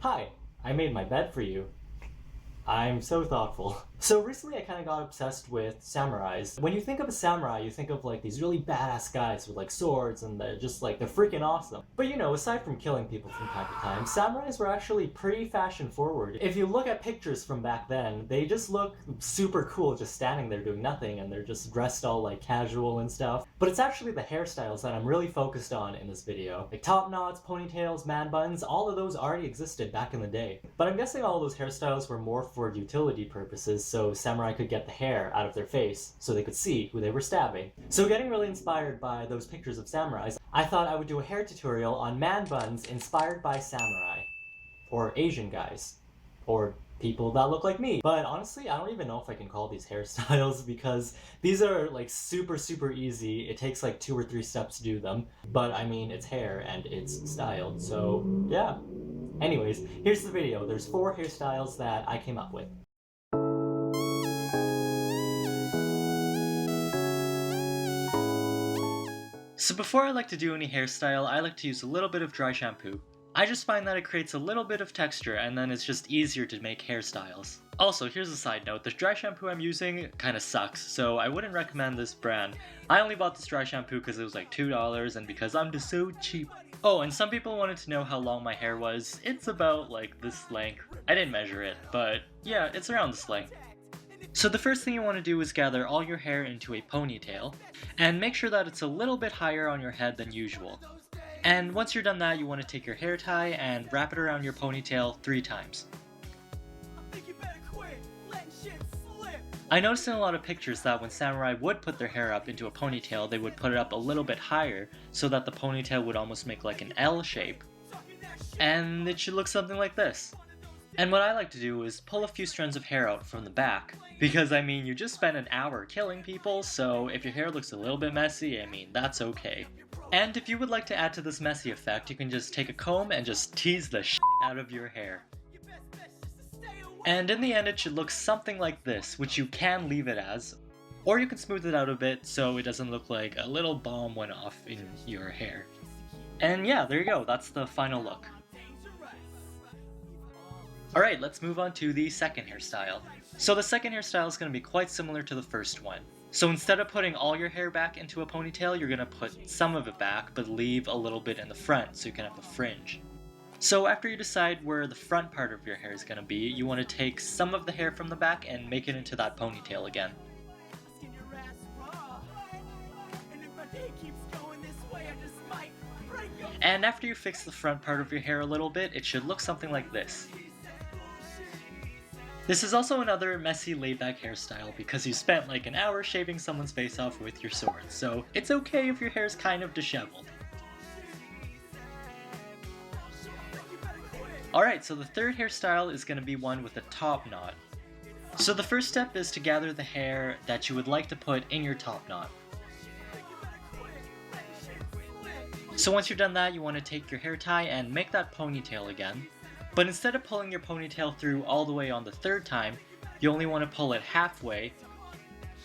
Hi, I made my bed for you. I'm so thoughtful. So recently I kind of got obsessed with samurais. When you think of a samurai, you think of like these really badass guys with like swords and they're freaking awesome. But you know, aside from killing people from time to time, samurais were actually pretty fashion forward. If you look at pictures from back then, they just look super cool just standing there doing nothing and they're just dressed all like casual and stuff. But it's actually the hairstyles that I'm really focused on in this video. Like top knots, ponytails, man buns, all of those already existed back in the day. But I'm guessing all those hairstyles were more for utility purposes, so samurai could get the hair out of their face so they could see who they were stabbing. So getting really inspired by those pictures of samurais, I thought I would do a hair tutorial on man buns inspired by samurai. Or Asian guys. Or people that look like me. But honestly, I don't even know if I can call these hairstyles because these are like super easy. It takes like 2 or 3 steps to do them. But I mean, it's hair and it's styled, so yeah. Anyways, here's the video. There's 4 hairstyles that I came up with. So before I like to do any hairstyle, I like to use a little bit of dry shampoo. I just find that it creates a little bit of texture and then it's just easier to make hairstyles. Also, here's a side note, the dry shampoo I'm using kinda sucks, so I wouldn't recommend this brand. I only bought this dry shampoo because it was like $2 and because I'm just so cheap. Oh, and some people wanted to know how long my hair was. It's about like this length. I didn't measure it, but yeah, it's around this length. So the first thing you want to do is gather all your hair into a ponytail, and make sure that it's a little bit higher on your head than usual. And once you're done that, you want to take your hair tie and wrap it around your ponytail 3 times. I noticed in a lot of pictures that when samurai would put their hair up into a ponytail, they would put it up a little bit higher so that the ponytail would almost make like an L shape. And it should look something like this. And what I like to do is pull a few strands of hair out from the back, because I mean, you just spent an hour killing people, so if your hair looks a little bit messy, I mean, that's okay. And if you would like to add to this messy effect, you can just take a comb and just tease the shit out of your hair. And in the end, it should look something like this, which you can leave it as, or you can smooth it out a bit so it doesn't look like a little bomb went off in your hair. And yeah, there you go, that's the final look. Alright, let's move on to the second hairstyle. So the second hairstyle is going to be quite similar to the first one. So instead of putting all your hair back into a ponytail, you're going to put some of it back, but leave a little bit in the front so you can have a fringe. So after you decide where the front part of your hair is going to be, you want to take some of the hair from the back and make it into that ponytail again. And after you fix the front part of your hair a little bit, it should look something like this. This is also another messy laid-back hairstyle because you spent like an hour shaving someone's face off with your sword, so it's okay if your hair is kind of disheveled. Alright, so the third hairstyle is going to be one with a top knot. So the first step is to gather the hair that you would like to put in your top knot. So once you've done that, you want to take your hair tie and make that ponytail again. But instead of pulling your ponytail through all the way on the 3rd time, you only want to pull it halfway.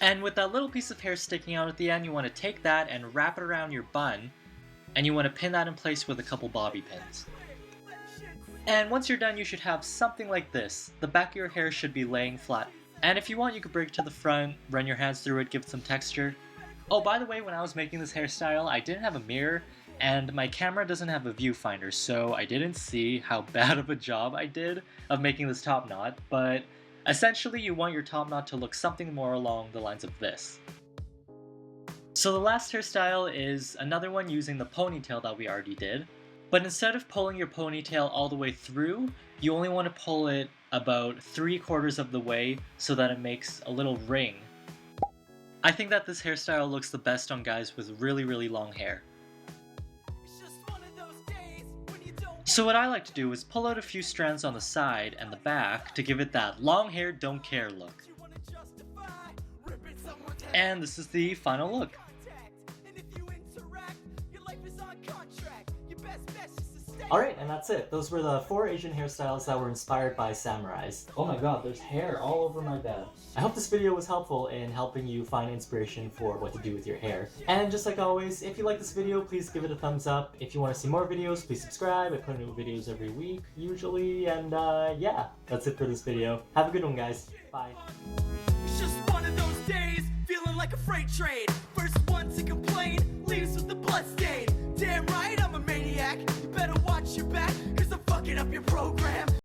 And with that little piece of hair sticking out at the end, you want to take that and wrap it around your bun, and you want to pin that in place with a couple bobby pins. And once you're done, you should have something like this. The back of your hair should be laying flat. And if you want, you could bring it to the front, run your hands through it, give it some texture. Oh, by the way, when I was making this hairstyle, I didn't have a mirror, and my camera doesn't have a viewfinder, so I didn't see how bad of a job I did of making this top knot, but essentially you want your top knot to look something more along the lines of this. So the last hairstyle is another one using the ponytail that we already did, but instead of pulling your ponytail all the way through, you only want to pull it about 3/4 of the way so that it makes a little ring. I think that this hairstyle looks the best on guys with really long hair. So what I like to do is pull out a few strands on the side and the back to give it that long hair don't care look. And this is the final look. Alright, and that's it. Those were the 4 Asian hairstyles that were inspired by samurais. Oh my god, there's hair all over my bed. I hope this video was helpful in helping you find inspiration for what to do with your hair. And just like always, if you like this video, please give it a thumbs up. If you want to see more videos, please subscribe. I put new videos every week, usually. And yeah, that's it for this video. Have a good one, guys. Bye. It's just one of those days, feeling like a freight train. First one to complain, leaves with the bloodstain.